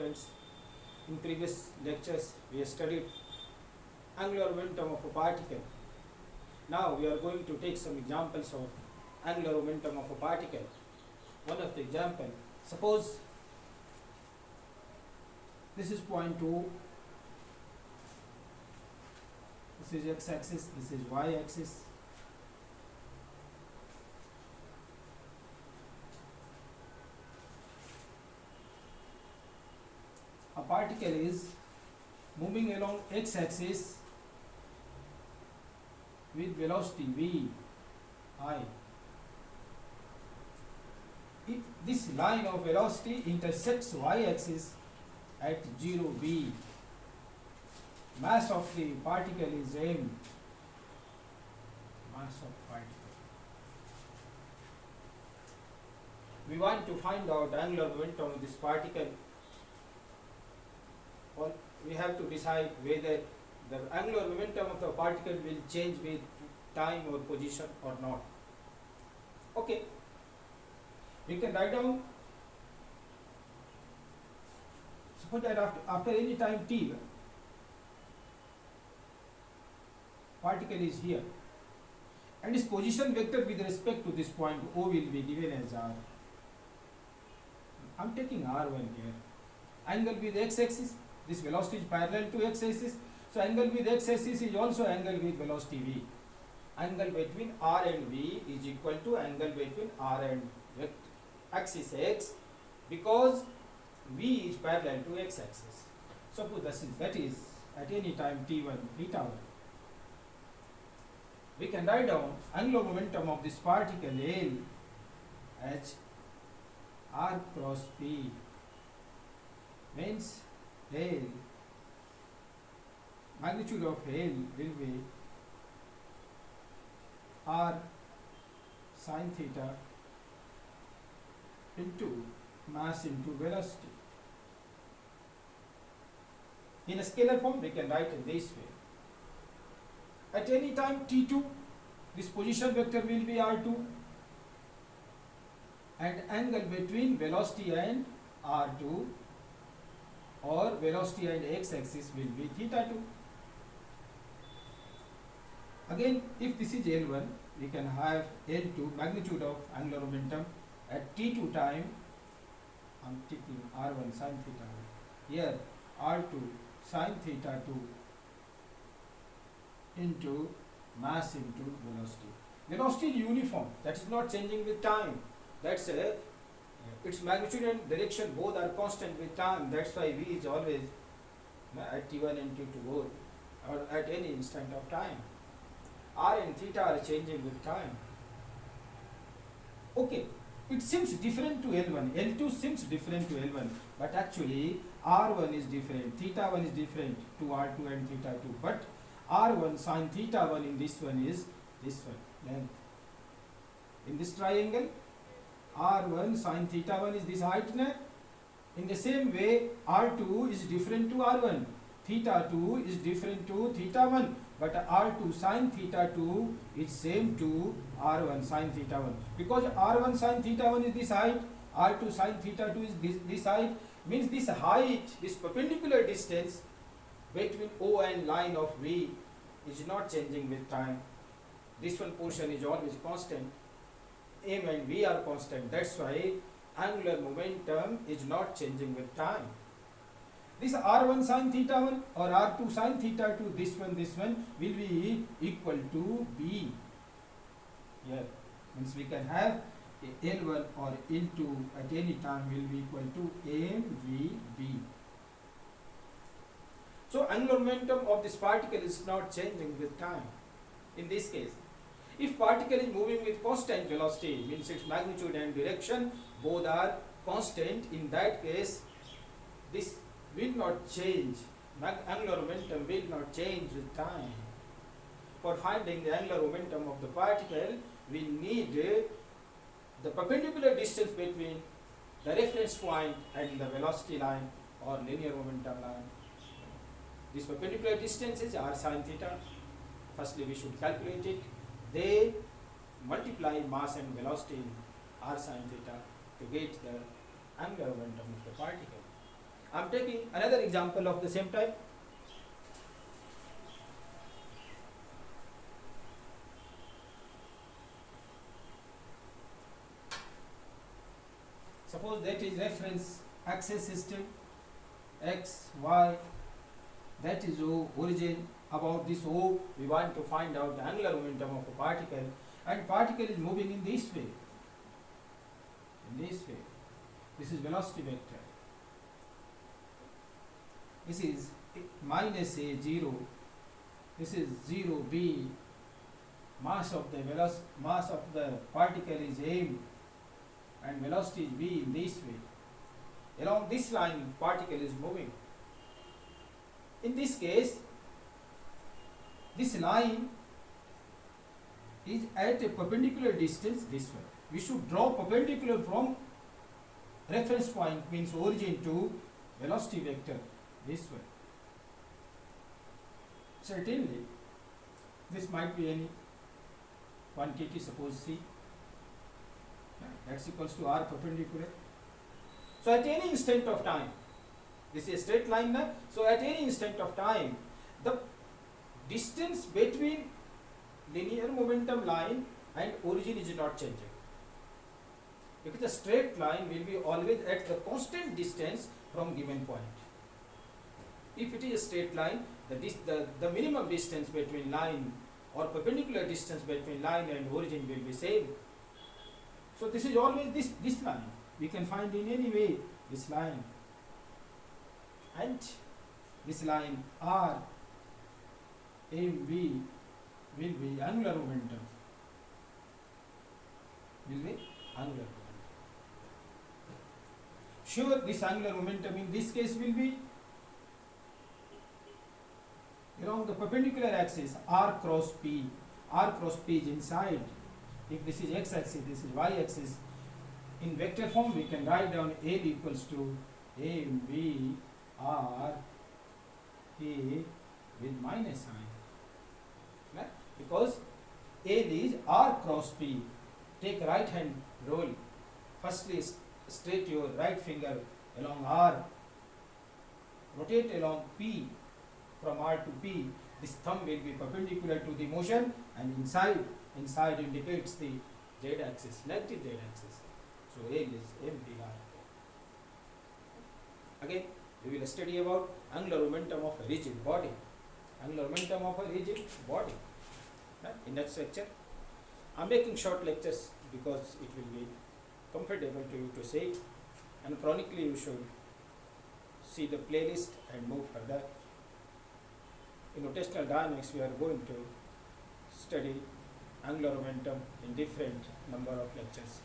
friends, in previous lectures we have studied angular momentum of a particle. Now we are going to take some examples of angular momentum of a particle. One of the example, suppose this is point 2, this is x-axis, this is y-axis. A particle is moving along x-axis with velocity v, I. If this line of velocity intersects y-axis at 0 v, mass of the particle is m, mass of particle. We want to find out angular momentum of this particle. Well, we have to decide whether the angular momentum of the particle will change with time or position or not. Okay, we can write down, suppose that after any time t, particle is here and its position vector with respect to this point O will be given as r. I am taking r1 here. Angle with x-axis, this velocity is parallel to x-axis, so angle with x-axis is also angle with velocity v. Angle between r and v is equal to angle between r and axis x, because v is parallel to x-axis. Suppose that is at any time t1 theta 1. We can write down angular momentum of this particle L as r cross p, means L, magnitude of L will be r sin theta into mass into velocity. In a scalar form we can write in this way. At any time t2, this position vector will be r2 and angle between velocity and r2 or velocity and x-axis will be theta 2. Again, if this is L1, we can have L2, magnitude of angular momentum at t2 time. I am taking r1 sin theta 1. Here r2 sin theta 2 into mass into velocity. Velocity is uniform, that is not changing with time. That's its magnitude and direction both are constant with time. That's why v is always at t1 and t2 both, or at any instant of time. R and theta are changing with time. Okay, it seems different to L1. L2 seems different to L1, but actually R1 is different, theta 1 is different to R2 and theta 2. But R1 sin theta 1 in this one is this one, length. In this triangle, R1 sin theta 1 is this height. In the same way, R2 is different to R1. Theta 2 is different to theta 1. But R2 sin theta 2 is same to R1 sin theta 1. Because R1 sin theta 1 is this height, R2 sin theta 2 is this height, means this height, this perpendicular distance between O and line of V is not changing with time. This one portion is always constant. M and V are constant. That's why angular momentum is not changing with time. This R1 sin theta 1 or R2 sin theta 2, this one will be equal to B. Here means we can have L1 or L2 at any time will be equal to MVB. So angular momentum of this particle is not changing with time. In this case, if particle is moving with constant velocity, means its magnitude and direction both are constant, in that case this will not change. Angular momentum will not change with time. For finding the angular momentum of the particle, we need the perpendicular distance between the reference point and the velocity line or linear momentum line. This perpendicular distance is r sin theta. Firstly, we should calculate it. Then multiply mass and velocity in r sin theta to get the angular momentum of the particle. I'm taking another example of the same type. Suppose that is reference axis system, x, y, that is O, origin. About this O, we want to find out the angular momentum of a particle, and particle is moving in this way. In this way. This is velocity vector. This is minus a 0. This is 0 b. Mass of the particle is m, and velocity is v in this way. Along this line, particle is moving. In this case, this line is at a perpendicular distance this way. We should draw perpendicular from reference point, means origin, to velocity vector this way. Certainly, this might be any quantity, suppose c. That's equals to r perpendicular. So at any instant of time, this is a straight line now. So at any instant of time, the distance between linear momentum line and origin is not changing, because the straight line will be always at the constant distance from given point. If it is a straight line, the minimum distance between line or perpendicular distance between line and origin will be same. So this is always this line. We can find in any way this line, and this line r mv will be angular momentum. Will be angular momentum. Sure, this angular momentum in this case will be along the perpendicular axis r cross p. R cross p is inside. If this is x axis, this is y axis. In vector form, we can write down A equals to m v r a with minus sign. Right? Because A is r cross p. Take right hand rule. Firstly, straight your right finger along r. Rotate along p from r to p. This thumb will be perpendicular to the motion, and inside indicates the z axis, negative z axis. So A is mvr. Again, we will study about angular momentum of a rigid body. Angular momentum of a rigid body. Right? In next lecture, I am making short lectures because it will be comfortable to you to say, and chronically you should see the playlist and move further. In rotational dynamics, we are going to study angular momentum in different number of lectures.